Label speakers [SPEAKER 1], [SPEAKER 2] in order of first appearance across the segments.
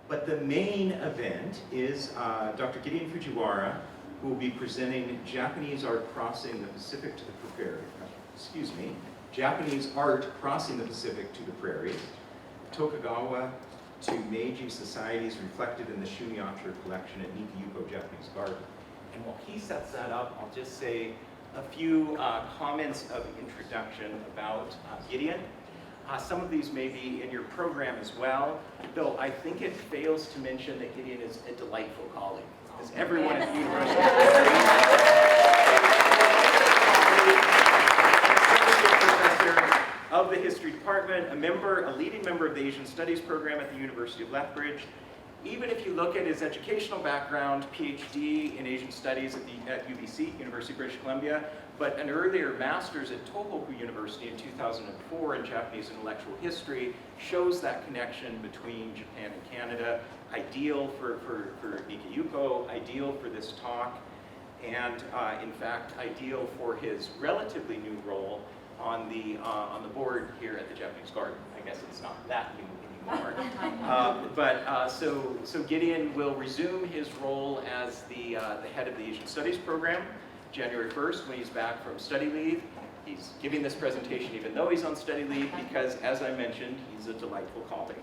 [SPEAKER 1] But the main event is Dr. Gideon Fujiwara, who will be presenting Japanese art crossing the Pacific to the prairies. Excuse me, Japanese art crossing the Pacific to the prairies, Tokugawa to Meiji societies reflected in the Schumiatcher collection at Nikka Yuko Japanese Garden. And while he sets that up, I'll just say a few comments of introduction about Gideon. Some of these may be in your program as well, though I think it fails to mention that Gideon is a delightful colleague, as everyone at the university professor of the history department, a leading member of the Asian Studies program at the University of Lethbridge. Even if you look at his educational background, PhD in Asian Studies at UBC, University of British Columbia, but an earlier master's at Tohoku University in 2004 in Japanese intellectual history, shows that connection between Japan and Canada, ideal for Nikka Yuko, ideal for this talk, and in fact, ideal for his relatively new role on the board here at the Japanese Garden. I guess it's not that new anymore. So Gideon will resume his role as the head of the Asian Studies program January 1st when he's back from study leave. He's giving this presentation even though he's on study leave because, as I mentioned, he's a delightful colleague.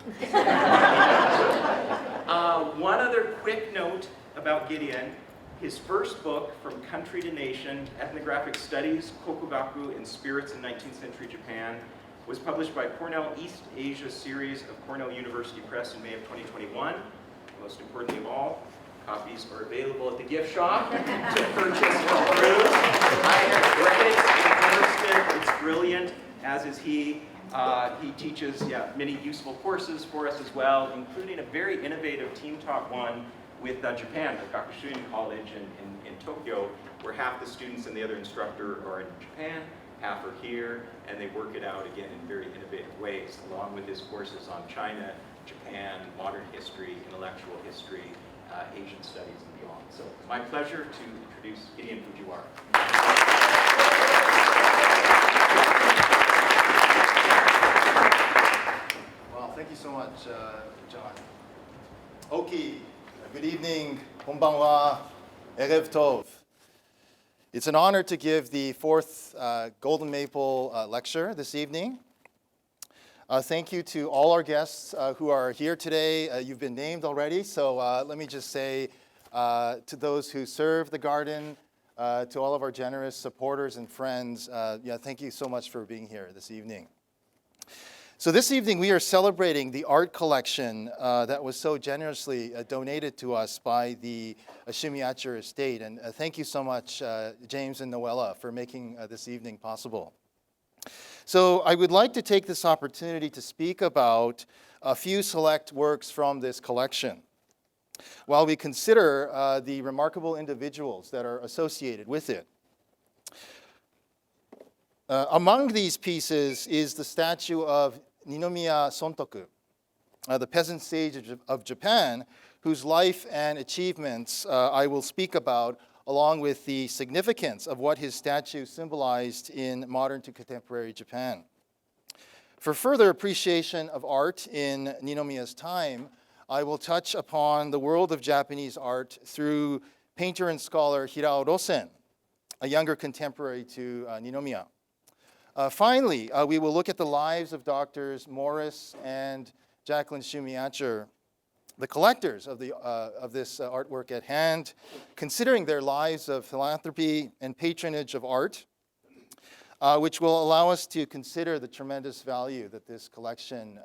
[SPEAKER 1] One other quick note about Gideon. His first book, From Country to Nation, Ethnographic Studies, Kokugaku and Spirits in 19th Century Japan, was published by Cornell East Asia Series of Cornell University Press in May of 2021. Most importantly of all, copies are available at the gift shop to purchase or peruse. I have read it, endorsed it, it's brilliant, as is he. He teaches many useful courses for us as well, including a very innovative team talk one with Japan, the Gakushuin College in Tokyo, where half the students and the other instructor are in Japan, half are here, and they work it out again in very innovative ways, along with his courses on China, Japan, modern history, intellectual history, Asian studies, and beyond. So it's my pleasure to introduce Gideon Fujiwara.
[SPEAKER 2] Well, thank you so much, John. Oki, good evening, konbanwa, erev tov. It's an honor to give the fourth Golden Maple lecture this evening. Thank you to all our guests who are here today. You've been named already, so let me just say to those who serve the garden, to all of our generous supporters and friends, thank you so much for being here this evening. So this evening we are celebrating the art collection that was so generously donated to us by the Schumiatcher estate. And thank you so much, James and Noella, for making this evening possible. So I would like to take this opportunity to speak about a few select works from this collection, while we consider the remarkable individuals that are associated with it. Among these pieces is the statue of Ninomiya Sontoku, the peasant sage of Japan, whose life and achievements I will speak about, along with the significance of what his statue symbolized in modern to contemporary Japan. For further appreciation of art in Ninomiya's time, I will touch upon the world of Japanese art through painter and scholar Hirao Rosen, a younger contemporary to Ninomiya. Finally, we will look at the lives of Doctors Morris and Jacqueline Schumiatcher, the collectors of this artwork at hand, considering their lives of philanthropy and patronage of art, which will allow us to consider the tremendous value that this collection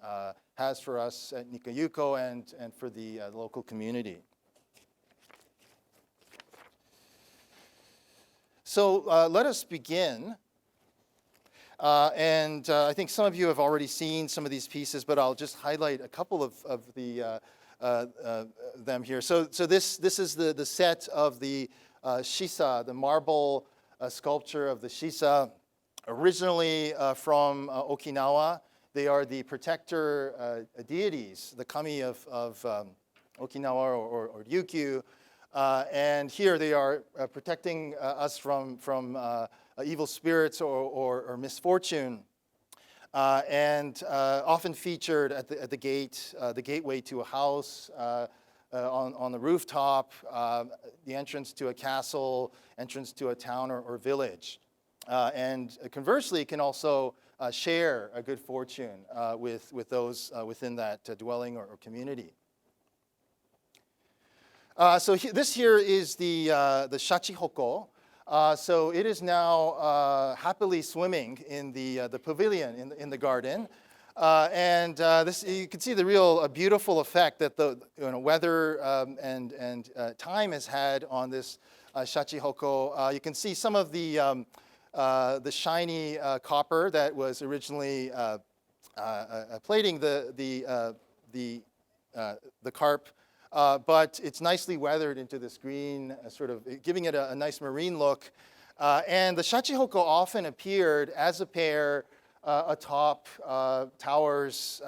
[SPEAKER 2] has for us at Nikka Yuko and for the local community. So let us begin. I think some of you have already seen some of these pieces, but I'll just highlight a couple of the them here. So this is the set of the shisa, the marble sculpture of the shisa, originally from Okinawa. They are the protector deities, the kami of Okinawa or Ryukyu, and here they are protecting us from evil spirits or misfortune. and often featured at the gate, the gateway to a house, on the rooftop, the entrance to a castle, entrance to a town or village. And conversely, can also share a good fortune with those within that dwelling or community. This here is the shachihoko. So it is now happily swimming in the pavilion in the garden. And this, you can see the real beautiful effect that the weather and time has had on this shachihoko. You can see some of the shiny copper that was originally plating the carp, but it's nicely weathered into this green, sort of giving it a nice marine look. And the shachihoko often appeared as a pair atop towers,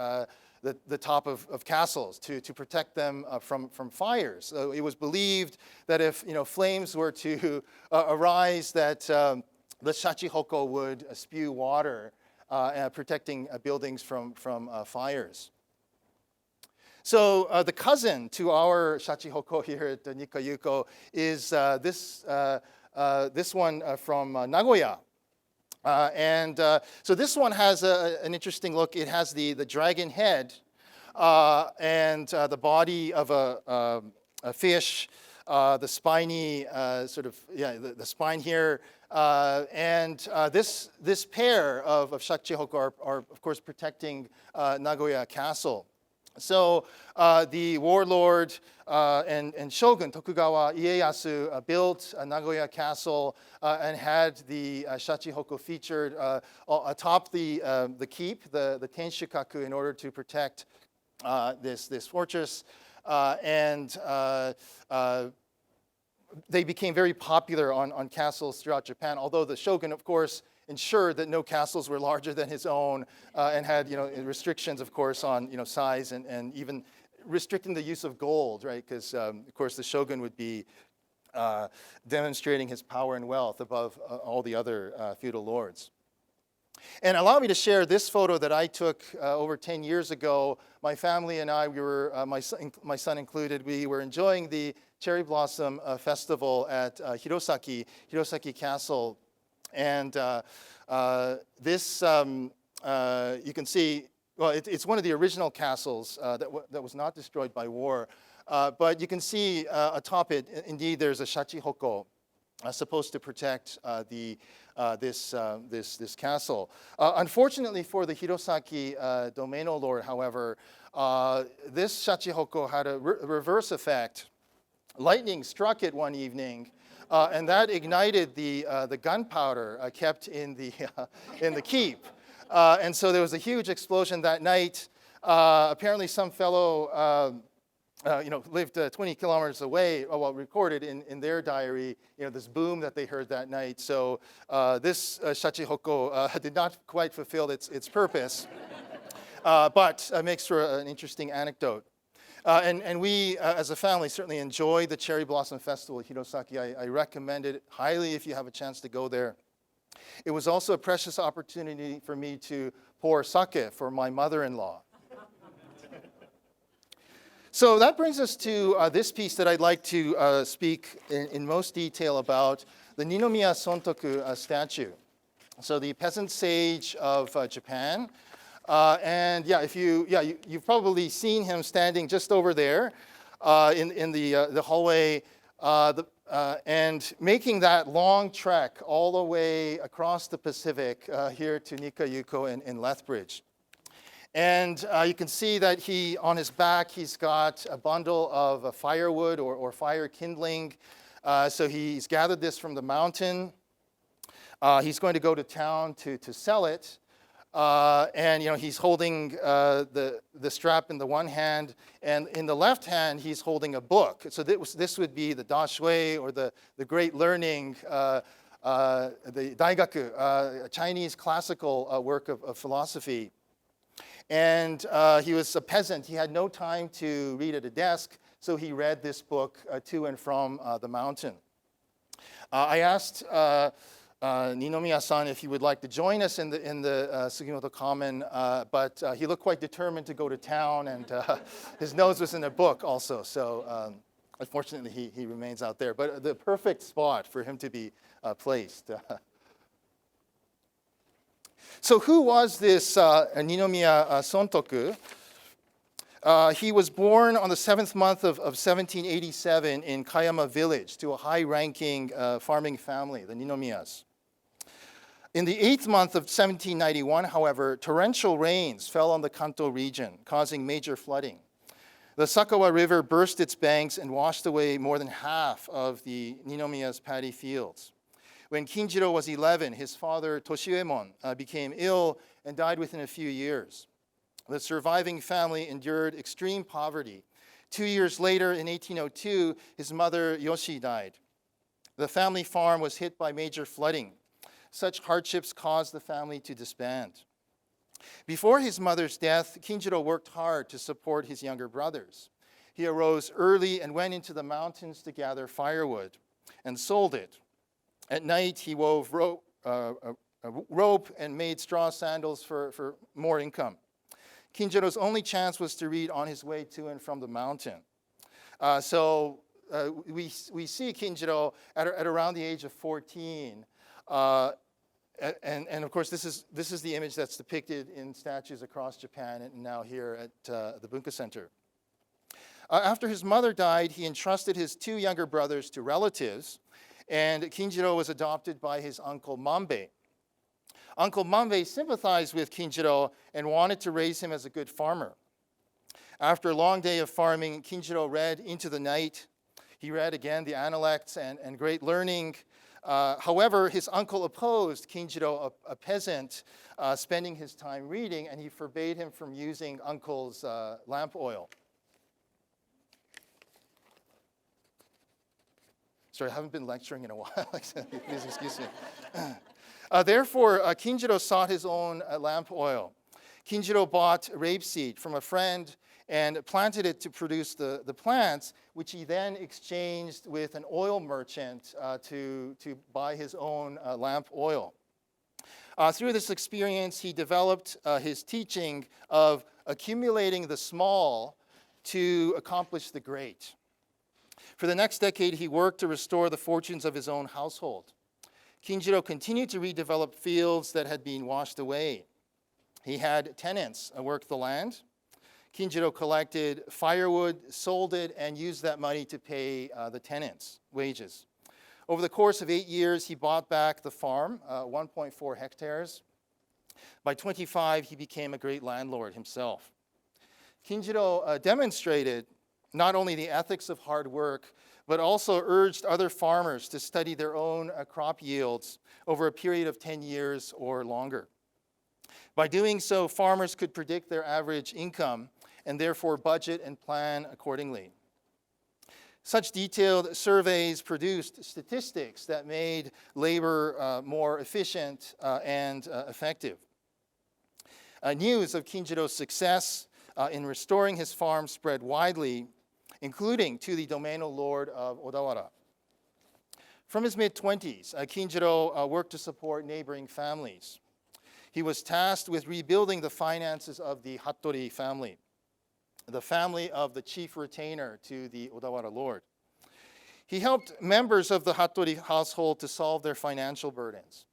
[SPEAKER 2] the top of castles to protect them from fires. So it was believed that if flames were to arise, that the shachihoko would spew water, protecting buildings from fires. So the cousin to our shachihoko here at Nikka Yuko is this one from Nagoya. So this one has an interesting look. It has the dragon head and the body of a fish, the spiny the spine here, and this pair of shachihoko are of course protecting Nagoya Castle. So the warlord and shogun Tokugawa Ieyasu built Nagoya Castle and had the shachihoko featured atop the keep, the Tenshukaku, in order to protect this fortress. And they became very popular on castles throughout Japan, although the shogun, of course, ensured that no castles were larger than his own, and had restrictions, of course, on size and even restricting the use of gold, right? Because of course the shogun would be demonstrating his power and wealth above all the other feudal lords. And allow me to share this photo that I took over 10 years ago. My family and I, we were my son included. We were enjoying the cherry blossom festival at Hirosaki Castle. And this, you can see, well, it's one of the original castles that was not destroyed by war. But you can see atop it, indeed, there's a shachihoko supposed to protect this castle. Unfortunately for the Hirosaki domaino lord, however, this shachihoko had a reverse effect. Lightning struck it one evening, and that ignited the gunpowder kept in the keep. And so there was a huge explosion that night. Apparently some fellow lived 20 kilometers away, recorded in their diary, this boom that they heard that night. So this shachihoko did not quite fulfill its purpose, but makes for an interesting anecdote. And we, as a family, certainly enjoyed the Cherry Blossom Festival at Hirosaki. I recommend it highly if you have a chance to go there. It was also a precious opportunity for me to pour sake for my mother-in-law. So that brings us to this piece that I'd like to speak in most detail about, the Ninomiya Sontoku statue. So the peasant sage of Japan. And yeah, you've probably seen him standing just over there in the hallway, and making that long trek all the way across the Pacific here to Nikka Yuko in Lethbridge. And you can see that on his back, he's got a bundle of firewood or fire kindling. So he's gathered this from the mountain. He's going to go to town to sell it. And he's holding the strap in the one hand, and in the left hand he's holding a book. So this would be the Da Shui, or the great learning, the Daigaku, a Chinese classical work of philosophy. And he was a peasant. He had no time to read at a desk, so he read this book to and from the mountain. I asked Ninomiya-san if he would like to join us in the Sugimoto Common, but he looked quite determined to go to town, and his nose was in a book also. So unfortunately, he remains out there. But the perfect spot for him to be placed. So who was this Ninomiya Sontoku? He was born on the 7th month of 1787 in Kayama village to a high-ranking farming family, the Ninomiyas. In the 8th month of 1791, however, torrential rains fell on the Kanto region, causing major flooding. The Sakawa River burst its banks and washed away more than half of the Ninomiya's paddy fields. When Kinjiro was 11, his father, Toshiemon, became ill and died within a few years. The surviving family endured extreme poverty. 2 years later, in 1802, his mother, Yoshi, died. The family farm was hit by major flooding. Such hardships caused the family to disband. Before his mother's death, Kinjiro worked hard to support his younger brothers. He arose early and went into the mountains to gather firewood and sold it. At night, he wove rope and made straw sandals for more income. Kinjiro's only chance was to read on his way to and from the mountain. So we see Kinjiro at around the age of 14. And of course, this is the image that's depicted in statues across Japan and now here at the Bunka Center. After his mother died, he entrusted his 2 younger brothers to relatives, and Kinjiro was adopted by his uncle Manbei. Uncle Manbei sympathized with Kinjiro and wanted to raise him as a good farmer. After a long day of farming, Kinjiro read into the night. He read again the Analects and great learning. However, his uncle opposed Kinjiro, a peasant, spending his time reading, and he forbade him from using uncle's lamp oil. Sorry, I haven't been lecturing in a while. Please excuse me. Therefore, Kinjiro sought his own lamp oil. Kinjiro bought rapeseed from a friend and planted it to produce the plants, which he then exchanged with an oil merchant to buy his own lamp oil. Through this experience, he developed his teaching of accumulating the small to accomplish the great. For the next decade, he worked to restore the fortunes of his own household. Kinjiro continued to redevelop fields that had been washed away. He had tenants work the land. Kinjiro collected firewood, sold it, and used that money to pay the tenants' wages. Over the course of 8 years, he bought back the farm, 1.4 hectares. By 25, he became a great landlord himself. Kinjiro demonstrated not only the ethics of hard work, but also urged other farmers to study their own crop yields over a period of 10 years or longer. By doing so, farmers could predict their average income and therefore budget and plan accordingly. Such detailed surveys produced statistics that made labor more efficient and effective. News of Kinjiro's success in restoring his farm spread widely, including to the domainal lord of Odawara. From his mid-20s, Kinjiro worked to support neighboring families. He was tasked with rebuilding the finances of the Hattori family, the family of the chief retainer to the Odawara lord. He helped members of the Hattori household to solve their financial burdens.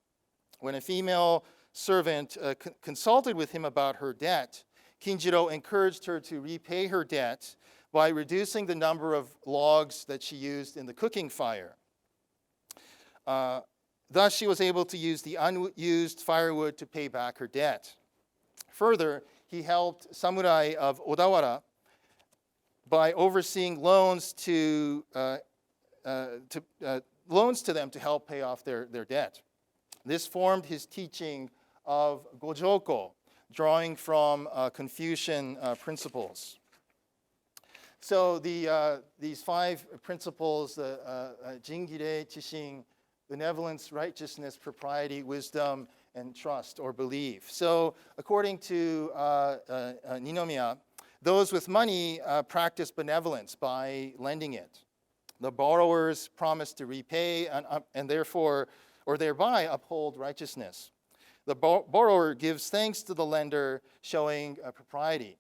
[SPEAKER 2] When a female servant consulted with him about her debt, Kinjiro encouraged her to repay her debt by reducing the number of logs that she used in the cooking fire. Thus, she was able to use the unused firewood to pay back her debt. Further, he helped samurai of Odawara by overseeing loans to them to help pay off their debt. This formed his teaching of Gojoko, drawing from Confucian principles. So these 5 principles, Jingire, Chishin, benevolence, righteousness, propriety, wisdom, and trust or belief. So according to Ninomiya, those with money practice benevolence by lending it. The borrowers promise to repay and therefore, or thereby uphold righteousness. The borrower gives thanks to the lender, showing propriety.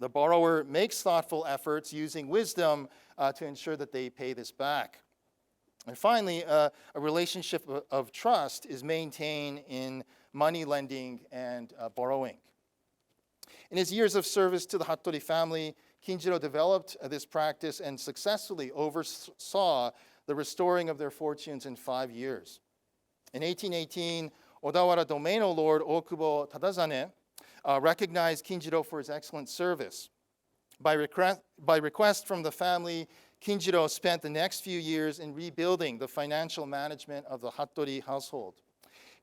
[SPEAKER 2] The borrower makes thoughtful efforts using wisdom to ensure that they pay this back. And finally, a relationship of trust is maintained in money lending and borrowing. In his years of service to the Hattori family, Kinjiro developed this practice and successfully oversaw the restoring of their fortunes in 5 years. In 1818, Odawara Domaino Lord Okubo Tadazane recognized Kinjiro for his excellent service. By request from the family, Kinjiro spent the next few years in rebuilding the financial management of the Hattori household.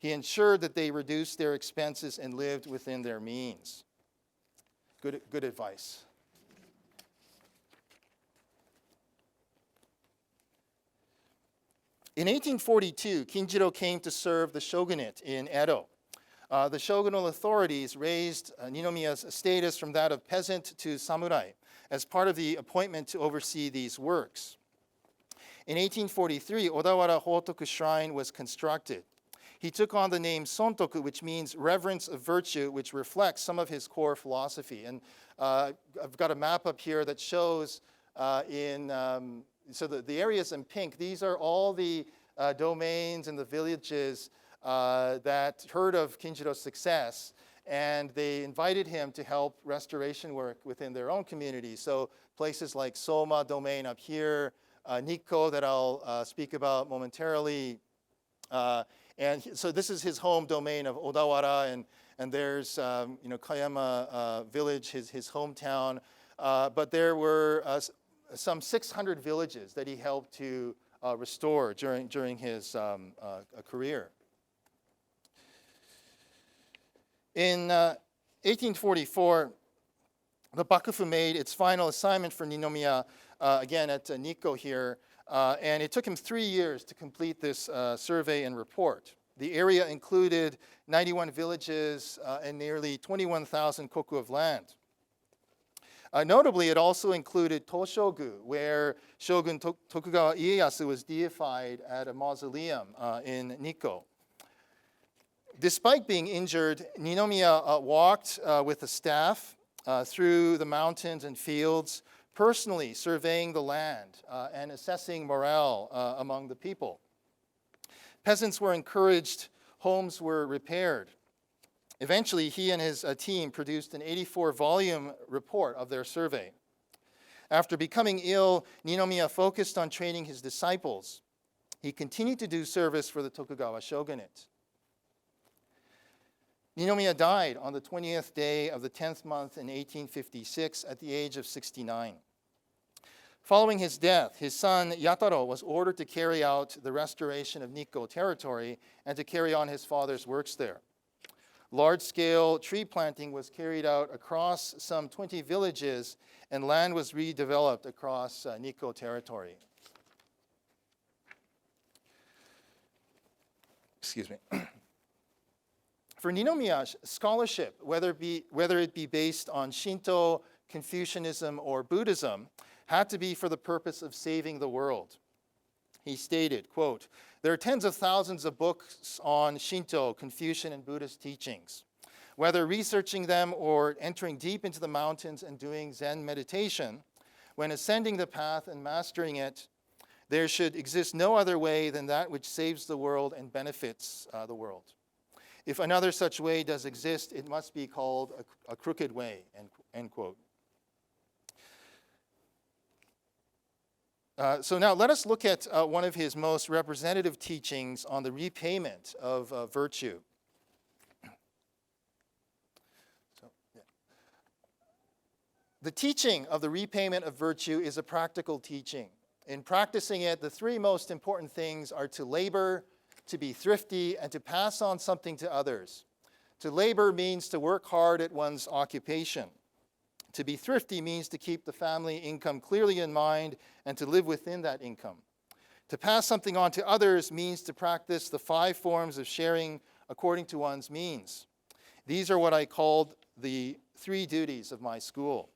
[SPEAKER 2] He ensured that they reduced their expenses and lived within their means. Good advice. In 1842, Kinjiro came to serve the shogunate in Edo. The shogunal authorities raised Ninomiya's status from that of peasant to samurai as part of the appointment to oversee these works. In 1843, Odawara Hotoku Shrine was constructed. He took on the name Sontoku, which means reverence of virtue, which reflects some of his core philosophy. And I've got a map up here that shows so the areas in pink, these are all the domains and the villages that heard of Kinjiro's success, and they invited him to help restoration work within their own community. So places like Soma domain up here, Nikko that I'll speak about momentarily, and so this is his home domain of Odawara, and there's Kayama village, his hometown. But there were some 600 villages that he helped to restore during his career. In 1844, the Bakufu made its final assignment for Ninomiya, again at Nikko here, and it took him 3 years to complete this survey and report. The area included 91 villages and nearly 21,000 koku of land. Notably, it also included Toshogu, where Shogun Tokugawa Ieyasu was deified at a mausoleum in Nikko. Despite being injured, Ninomiya walked with a staff through the mountains and fields, personally surveying the land and assessing morale among the people. Peasants were encouraged, homes were repaired. Eventually, he and his team produced an 84-volume report of their survey. After becoming ill, Ninomiya focused on training his disciples. He continued to do service for the Tokugawa shogunate. Ninomiya died on the 20th day of the 10th month in 1856 at the age of 69. Following his death, his son Yataro was ordered to carry out the restoration of Nikko territory and to carry on his father's works there. Large-scale tree planting was carried out across some 20 villages, and land was redeveloped across Nikko territory. Excuse me. For Ninomiya, scholarship, whether it be based on Shinto, Confucianism, or Buddhism, had to be for the purpose of saving the world. He stated, quote, "There are tens of thousands of books on Shinto, Confucian, and Buddhist teachings. Whether researching them or entering deep into the mountains and doing Zen meditation, when ascending the path and mastering it, there should exist no other way than that which saves the world and benefits the world. If another such way does exist, it must be called a crooked way," end quote. So now let us look at one of his most representative teachings on the repayment of virtue. The teaching of the repayment of virtue is a practical teaching. In practicing it, the three most important things are to labor, to be thrifty, and to pass on something to others. To labor means to work hard at one's occupation. To be thrifty means to keep the family income clearly in mind and to live within that income. To pass something on to others means to practice the 5 forms of sharing according to one's means. These are what I called the 3 duties of my school.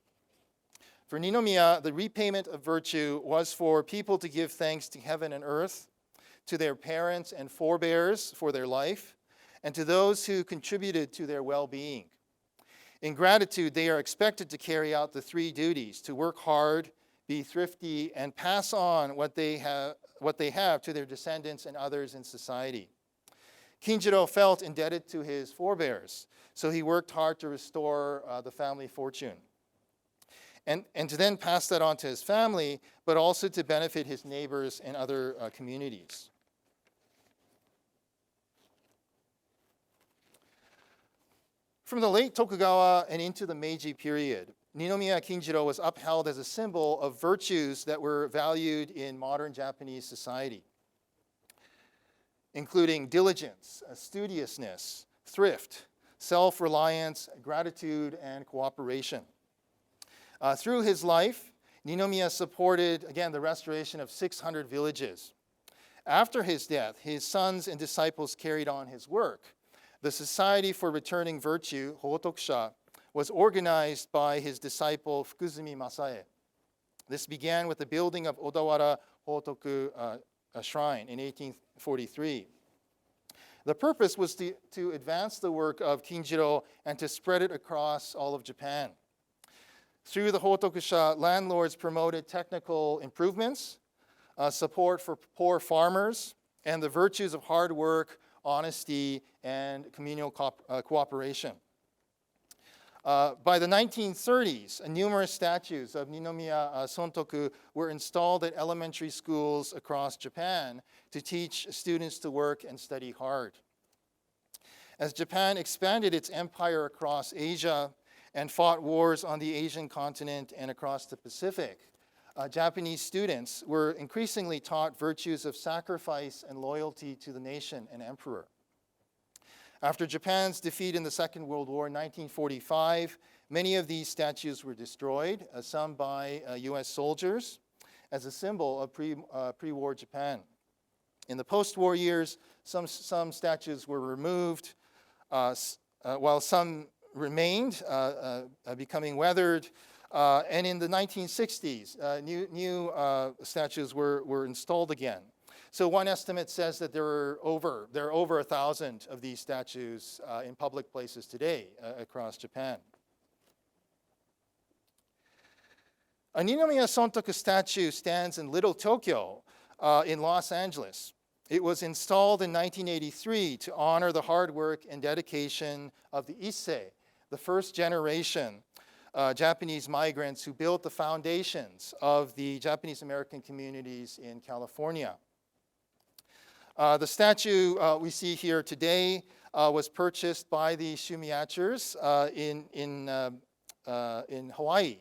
[SPEAKER 2] For Ninomiya, the repayment of virtue was for people to give thanks to heaven and earth, to their parents and forebears for their life, and to those who contributed to their well-being. In gratitude, they are expected to carry out the three duties: to work hard, be thrifty, and pass on what they have to their descendants and others in society. Kinjiro felt indebted to his forebears, so he worked hard to restore the family fortune. And to then pass that on to his family, but also to benefit his neighbors and other communities. From the late Tokugawa and into the Meiji period, Ninomiya Kinjiro was upheld as a symbol of virtues that were valued in modern Japanese society, including diligence, studiousness, thrift, self-reliance, gratitude, and cooperation. Through his life, Ninomiya supported, again, the restoration of 600 villages. After his death, his sons and disciples carried on his work. The Society for Returning Virtue, Hotokusha, was organized by his disciple Fukuzumi Masae. This began with the building of Odawara Hotoku Shrine in 1843. The purpose was to advance the work of Kinjiro and to spread it across all of Japan. Through the Hotokusha, landlords promoted technical improvements, support for poor farmers, and the virtues of hard work, honesty, and communal cooperation. By the 1930s, numerous statues of Ninomiya Sontoku were installed at elementary schools across Japan to teach students to work and study hard. As Japan expanded its empire across Asia and fought wars on the Asian continent and across the Pacific, Japanese students were increasingly taught virtues of sacrifice and loyalty to the nation and emperor. After Japan's defeat in the Second World War in 1945, many of these statues were destroyed, some by US soldiers, as a symbol of pre-war Japan. In the post-war years, some statues were removed, while some remained, becoming weathered. And in the 1960s, new statues were installed again. So one estimate says that there are over 1,000 of these statues in public places today across Japan. A Ninomiya Sontoku statue stands in Little Tokyo in Los Angeles. It was installed in 1983 to honor the hard work and dedication of the Issei, the first generation Japanese migrants who built the foundations of the Japanese American communities in California. The statue we see here today was purchased by the Schumiatchers in Hawaii.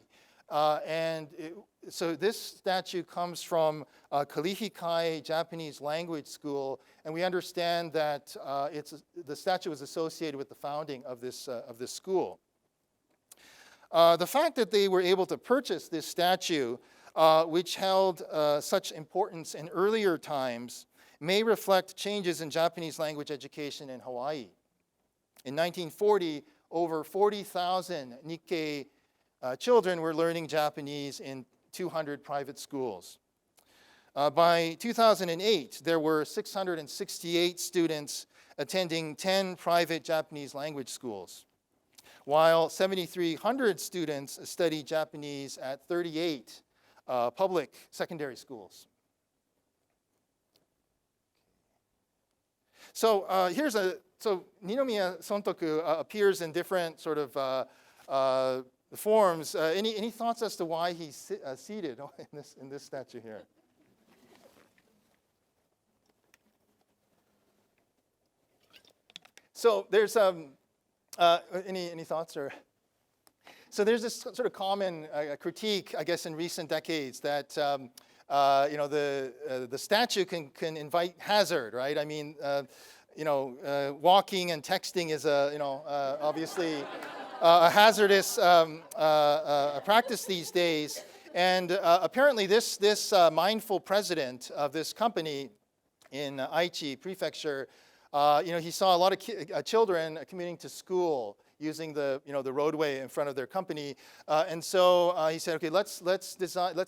[SPEAKER 2] So this statue comes from Kalihikai Japanese Language School, and we understand that the statue was associated with the founding of this school. The fact that they were able to purchase this statue, which held such importance in earlier times, may reflect changes in Japanese language education in Hawaii. In 1940, over 40,000 Nikkei children were learning Japanese in 200 private schools. By 2008, there were 668 students attending 10 private Japanese language schools, while 7,300 students study Japanese at 38 public secondary schools. So so Ninomiya Sontoku appears in different sort of forms. Any thoughts as to why he's seated in this statue here? So there's any thoughts or? So there's this sort of common critique, I guess, in recent decades that the statue can invite hazard, right? I mean, walking and texting is obviously a hazardous practice these days. And apparently, this mindful president of this company in Aichi Prefecture, he saw a lot of children commuting to school using the roadway in front of their company, and so he said, okay, let's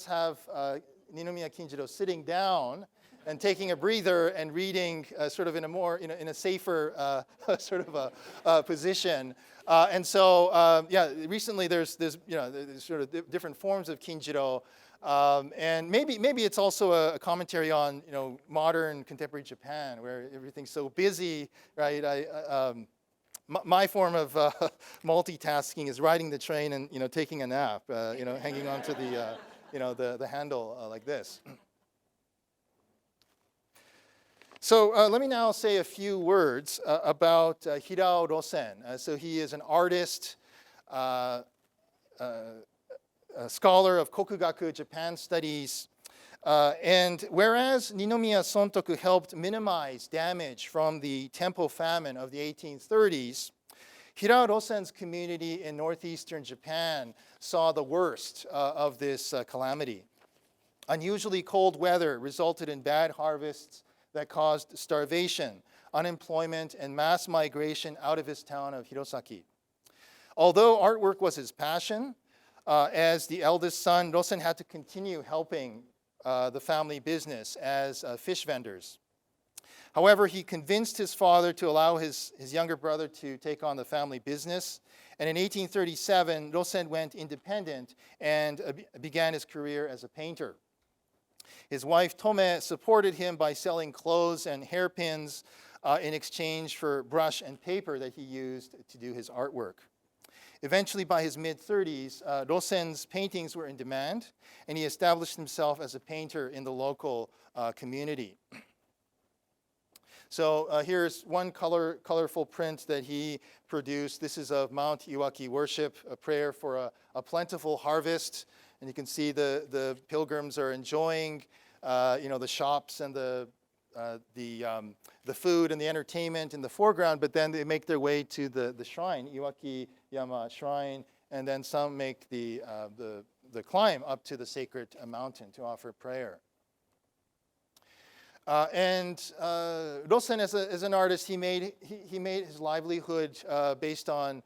[SPEAKER 2] have Ninomiya Kinjiro sitting down and taking a breather and reading sort of in a more, in a safer sort of a position. And so, yeah, recently there's sort of different forms of kinjiro. And maybe it's also a commentary on, modern contemporary Japan, where everything's so busy, right? My form of multitasking is riding the train and, taking a nap, hanging onto the handle like this. So let me now say a few words about Hirao Rosen. So he is an artist, a scholar of Kokugaku Japan studies. And whereas Ninomiya Sontoku helped minimize damage from the Tempo famine of the 1830s, Hirao Rosen's community in northeastern Japan saw the worst of this calamity. Unusually cold weather resulted in bad harvests that caused starvation, unemployment, and mass migration out of his town of Hirosaki. Although artwork was his passion, as the eldest son, Rosen had to continue helping the family business as fish vendors. However, he convinced his father to allow his younger brother to take on the family business. And in 1837, Rosen went independent and began his career as a painter. His wife, Tome, supported him by selling clothes and hairpins in exchange for brush and paper that he used to do his artwork. Eventually, by his mid-30s, Rosen's paintings were in demand, and he established himself as a painter in the local community. So here's one colorful print that he produced. This is of Mount Iwaki worship, a prayer for a plentiful harvest. And you can see the pilgrims are enjoying, the shops and the food and the entertainment in the foreground, but then they make their way to the shrine, Iwaki Yama Shrine, and then some make the climb up to the sacred mountain to offer prayer. And Rosen, as an artist, he made his livelihood based on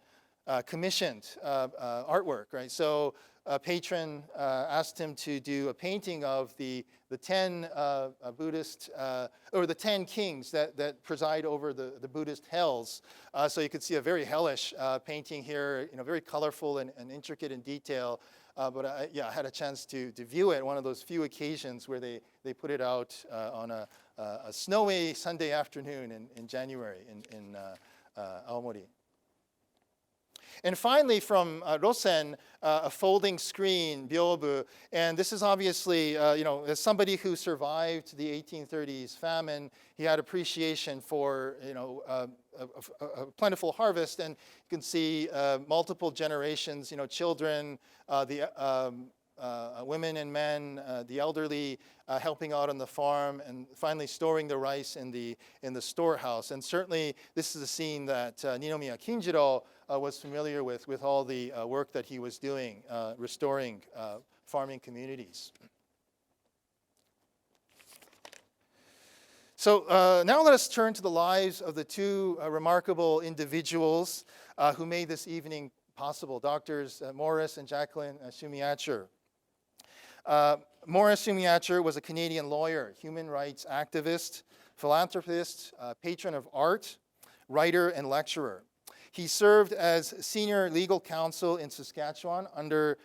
[SPEAKER 2] commissioned artwork, right? So a patron asked him to do a painting of the 10 Buddhist, or the 10 kings that preside over the Buddhist hells. So you could see a very hellish painting here, very colorful and intricate in detail. But I had a chance to view it, one of those few occasions where they put it out on a snowy Sunday afternoon in January in Aomori. And finally, from Rosen, a folding screen, byobu. And this is obviously, as somebody who survived the 1830s famine, he had appreciation for, a plentiful harvest. And you can see multiple generations, children, the women and men, the elderly helping out on the farm, and finally storing the rice in the storehouse. And certainly, this is a scene that Ninomiya Kinjiro was familiar with all the work that he was doing, restoring farming communities. So now let us turn to the lives of the two remarkable individuals who made this evening possible, Doctors Morris and Jacqueline Schumiatcher. Morris Schumiatcher was a Canadian lawyer, human rights activist, philanthropist, patron of art, writer, and lecturer. He served as senior legal counsel in Saskatchewan under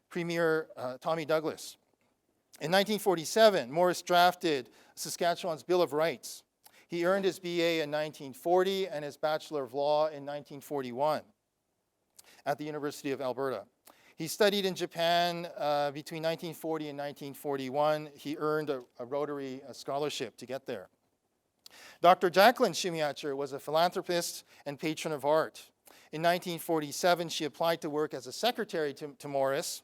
[SPEAKER 2] Premier Tommy Douglas. In 1947, Morris drafted Saskatchewan's Bill of Rights. He earned his BA in 1940 and his Bachelor of Law in 1941 at the University of Alberta. He studied in Japan between 1940 and 1941. He earned a Rotary scholarship to get there. Dr. Jacqueline Schumiatcher was a philanthropist and patron of art. In 1947, she applied to work as a secretary to Morris.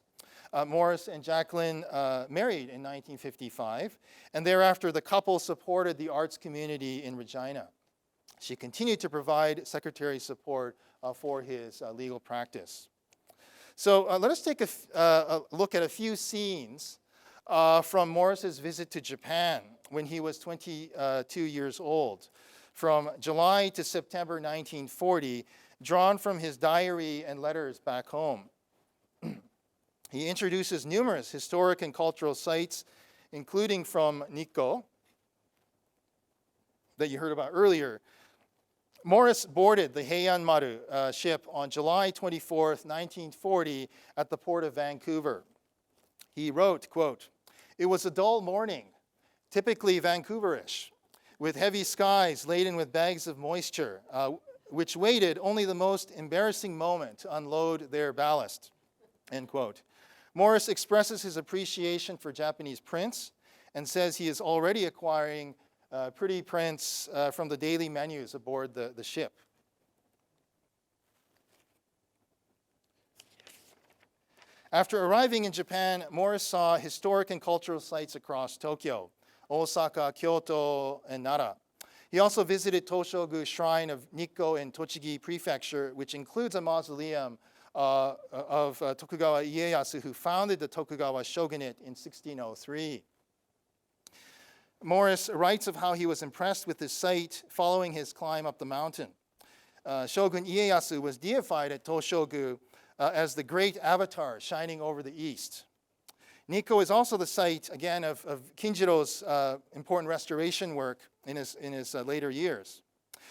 [SPEAKER 2] Morris and Jacqueline married in 1955, and thereafter the couple supported the arts community in Regina. She continued to provide secretary support for his legal practice. So let us take a look at a few scenes from Morris's visit to Japan when he was 22 years old, from July to September 1940, drawn from his diary and letters back home. He introduces numerous historic and cultural sites, including from Nikko, that you heard about earlier. Morris boarded the Heian Maru ship on July 24th, 1940 at the port of Vancouver. He wrote, quote, "It was a dull morning, typically Vancouverish, with heavy skies laden with bags of moisture, which waited only the most embarrassing moment to unload their ballast," end quote. Morris expresses his appreciation for Japanese prints and says he is already acquiring pretty prints from the daily menus aboard the ship. After arriving in Japan, Morris saw historic and cultural sites across Tokyo, Osaka, Kyoto, and Nara. He also visited Toshogu Shrine of Nikko in Tochigi Prefecture, which includes a mausoleum of Tokugawa Ieyasu, who founded the Tokugawa shogunate in 1603. Morris writes of how he was impressed with this site following his climb up the mountain. Shogun Ieyasu was deified at Toshogu as the great avatar shining over the east. Nikko is also the site, again, of Kinjiro's important restoration work in his later years.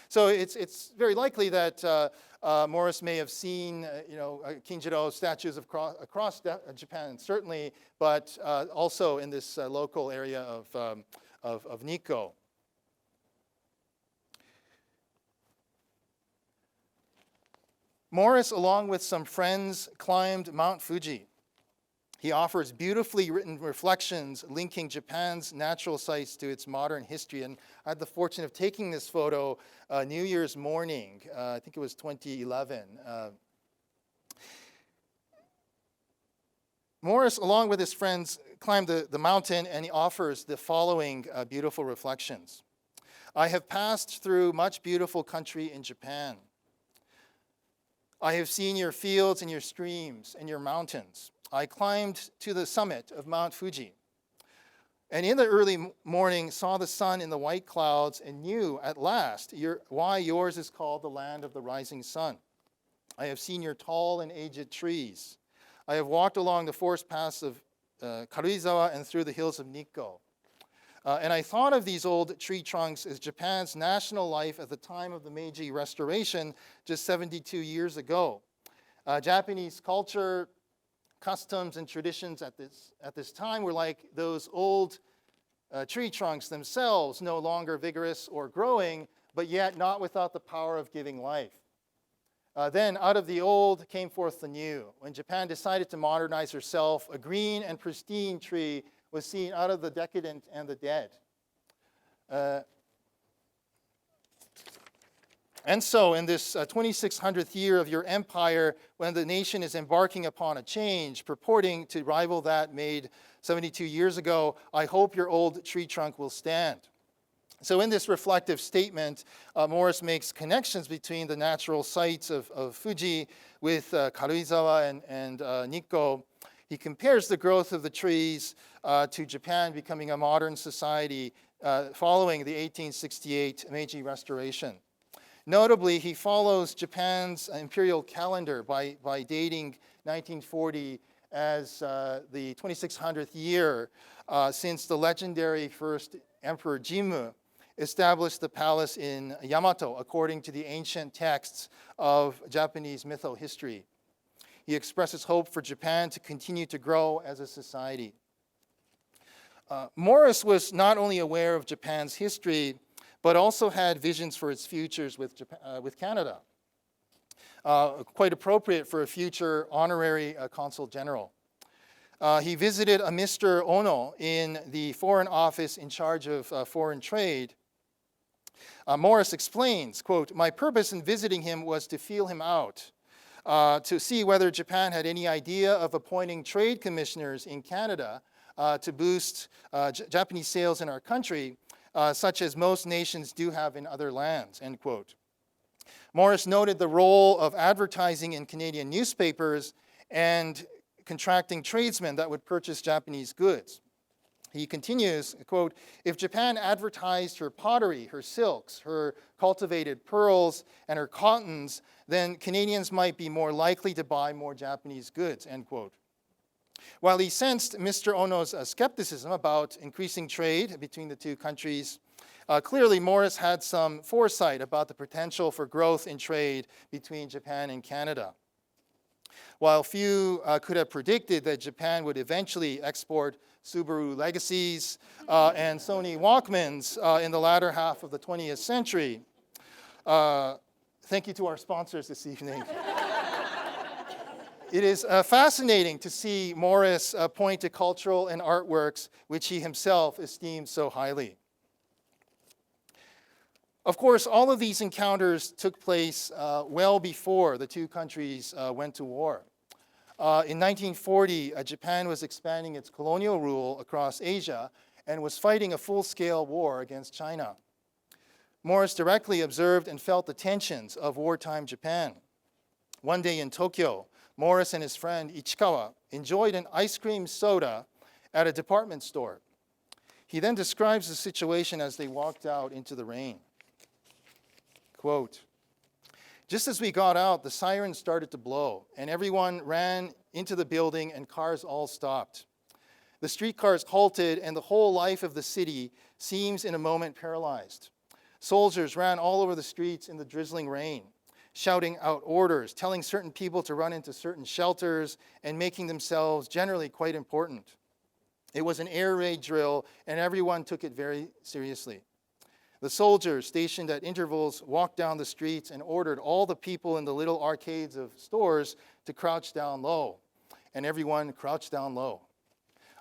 [SPEAKER 2] So it's very likely that Morris may have seen, Kinjiro statues across Japan, certainly, but also in this local area of Nikko. Morris, along with some friends, climbed Mount Fuji. He offers beautifully written reflections linking Japan's natural sites to its modern history. And I had the fortune of taking this photo New Year's morning. I think it was 2011. Morris, along with his friends, climbed the mountain, and he offers the following beautiful reflections. "I have passed through much beautiful country in Japan. I have seen your fields and your streams and your mountains. I climbed to the summit of Mount Fuji, and in the early morning saw the sun in the white clouds and knew at last why yours is called the land of the rising sun. I have seen your tall and aged trees. I have walked along the forest paths of Karuizawa and through the hills of Nikko. And I thought of these old tree trunks as Japan's national life at the time of the Meiji Restoration just 72 years ago. Japanese culture, customs, and traditions at this time were like those old tree trunks themselves, no longer vigorous or growing, but yet not without the power of giving life. Then out of the old came forth the new. When Japan decided to modernize herself, a green and pristine tree was seen out of the decadent and the dead. And so in this 2600th year of your empire, when the nation is embarking upon a change purporting to rival that made 72 years ago, I hope your old tree trunk will stand. So in this reflective statement, Morris makes connections between the natural sites of Fuji with Karuizawa and Nikko. He compares the growth of the trees to Japan becoming a modern society following the 1868 Meiji Restoration. Notably, he follows Japan's imperial calendar by dating 1940 as the 2600th year since the legendary first Emperor Jimmu established the palace in Yamato according to the ancient texts of Japanese mytho-history. He expresses hope for Japan to continue to grow as a society. Morris was not only aware of Japan's history, but also had visions for its futures with Canada, quite appropriate for a future honorary consul general. He visited a Mr. Ono in the Foreign Office in charge of foreign trade. Morris explains, quote, "My purpose in visiting him was to feel him out, to see whether Japan had any idea of appointing trade commissioners in Canada to boost Japanese sales in our country, such as most nations do have in other lands," end quote. Morris noted the role of advertising in Canadian newspapers and contracting tradesmen that would purchase Japanese goods. He continues, quote, "If Japan advertised her pottery, her silks, her cultivated pearls, and her cottons, then Canadians might be more likely to buy more Japanese goods," end quote. While he sensed Mr. Ono's skepticism about increasing trade between the two countries, Clearly, Morris had some foresight about the potential for growth in trade between Japan and Canada. While few could have predicted that Japan would eventually export Subaru Legacies and Sony Walkmans in the latter half of the 20th century. Thank you to our sponsors this evening. It is fascinating to see Morris point to cultural and artworks which he himself esteemed so highly. Of course, all of these encounters took place well before the two countries went to war. In 1940, Japan was expanding its colonial rule across Asia and was fighting a full-scale war against China. Morris directly observed and felt the tensions of wartime Japan. One day in Tokyo, Morris and his friend Ichikawa enjoyed an ice cream soda at a department store. He then describes the situation as they walked out into the rain. Quote, "Just as we got out, the sirens started to blow, and everyone ran into the building and cars all stopped. The streetcars halted, and the whole life of the city seems in a moment paralyzed. Soldiers ran all over the streets in the drizzling rain, shouting out orders, telling certain people to run into certain shelters, and making themselves generally quite important. It was an air raid drill, and everyone took it very seriously. The soldiers stationed at intervals walked down the streets and ordered all the people in the little arcades of stores to crouch down low, and everyone crouched down low.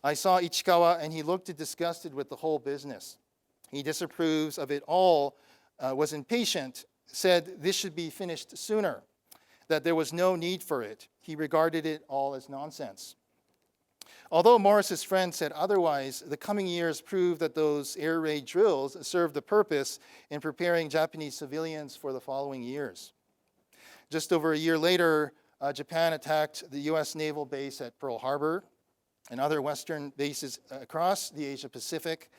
[SPEAKER 2] I saw Ichikawa, and he looked disgusted with the whole business. He disapproves of it all, was impatient, said this should be finished sooner, that there was no need for it. He regarded it all as nonsense. Although Morris's friend said otherwise, the coming years proved that those air raid drills served a purpose in preparing Japanese civilians for the following years. Just over a year later, Japan attacked the US naval base at Pearl Harbor and other Western bases across the Asia Pacific,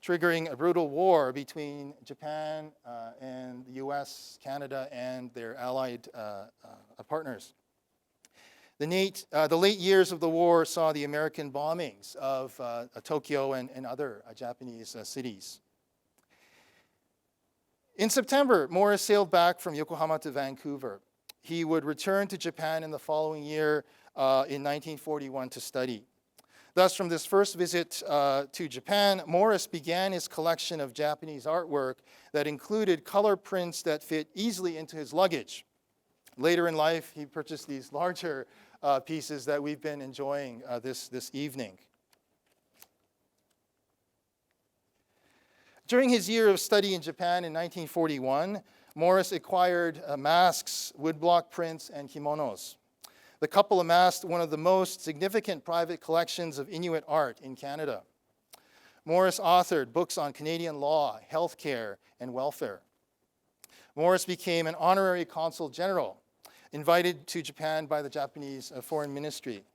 [SPEAKER 2] triggering a brutal war between Japan and the US, Canada, and their allied partners. The late years of the war saw the American bombings of Tokyo and other Japanese cities. In September, Morris sailed back from Yokohama to Vancouver. He would return to Japan in the following year in 1941 to study. Thus, from this first visit to Japan, Morris began his collection of Japanese artwork that included color prints that fit easily into his luggage. Later in life, he purchased these larger pieces that we've been enjoying this evening. During his year of study in Japan in 1941, Morris acquired masks, woodblock prints, and kimonos. The couple amassed one of the most significant private collections of Inuit art in Canada. Morris authored books on Canadian law, healthcare, and welfare. Morris became an honorary consul general, invited to Japan by the Japanese Foreign Ministry.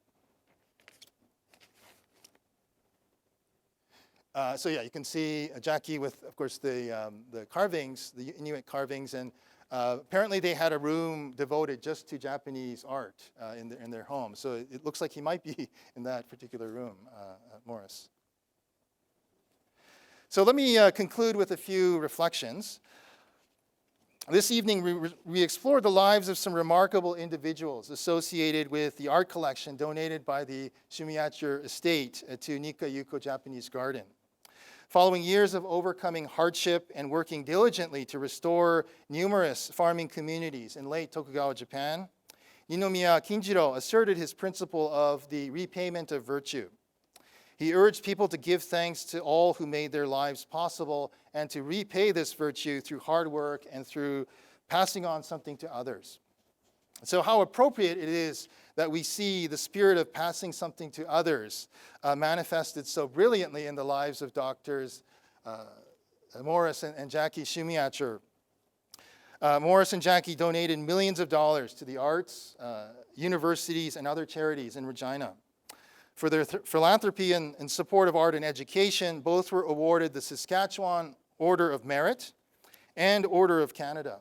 [SPEAKER 2] So yeah, you can see Jackie with, of course, the carvings, the Inuit carvings, and apparently they had a room devoted just to Japanese art in their home. So it looks like he might be in that particular room, Morris. So let me conclude with a few reflections. This evening, we explored the lives of some remarkable individuals associated with the art collection donated by the Schumiatcher estate to Nikka Yuko Japanese Garden. Following years of overcoming hardship and working diligently to restore numerous farming communities in late Tokugawa Japan, Ninomiya Kinjiro asserted his principle of the repayment of virtue. He urged people to give thanks to all who made their lives possible and to repay this virtue through hard work and through passing on something to others. So how appropriate it is that we see the spirit of passing something to others manifested so brilliantly in the lives of doctors Morris and Jackie Schumiatcher. Morris and Jackie donated millions of dollars to the arts, universities, and other charities in Regina. For their philanthropy and support of art and education, both were awarded the Saskatchewan Order of Merit and Order of Canada.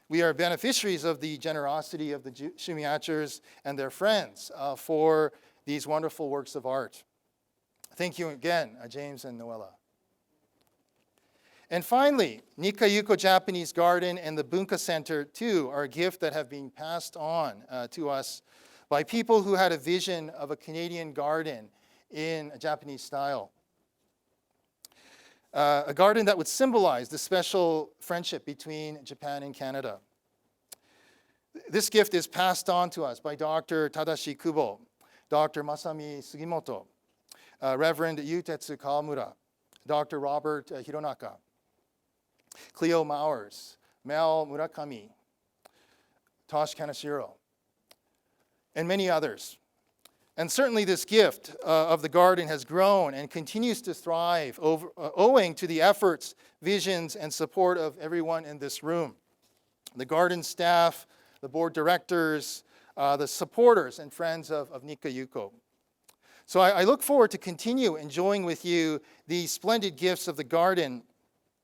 [SPEAKER 2] We are beneficiaries of the generosity of the Schumiatchers and their friends for these wonderful works of art. Thank you again, James and Noella. And finally, Nikka Yuko Japanese Garden and the Bunka Center, too, are a gift that have been passed on to us by people who had a vision of a Canadian garden in a Japanese style. A garden that would symbolize the special friendship between Japan and Canada. This gift is passed on to us by Dr. Tadashi Kubo, Dr. Masami Sugimoto, Reverend Yutetsu Kawamura, Dr. Robert Hironaka, Cleo Mowers, Mel Murakami, Tosh Kaneshiro, and many others. And certainly this gift of the garden has grown and continues to thrive owing to the efforts, visions, and support of everyone in this room. The garden staff, the board directors, the supporters and friends of Nikka Yuko. So I look forward to continue enjoying with you these splendid gifts of the garden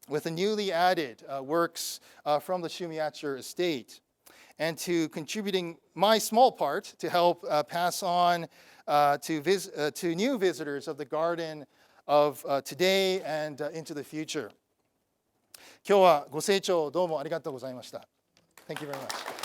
[SPEAKER 2] with the newly added works from the Schumiatcher estate, and to contributing my small part to help pass on to new visitors of the garden of today and into the future. 今日はご清聴どうもありがとうございました。Thank you very much.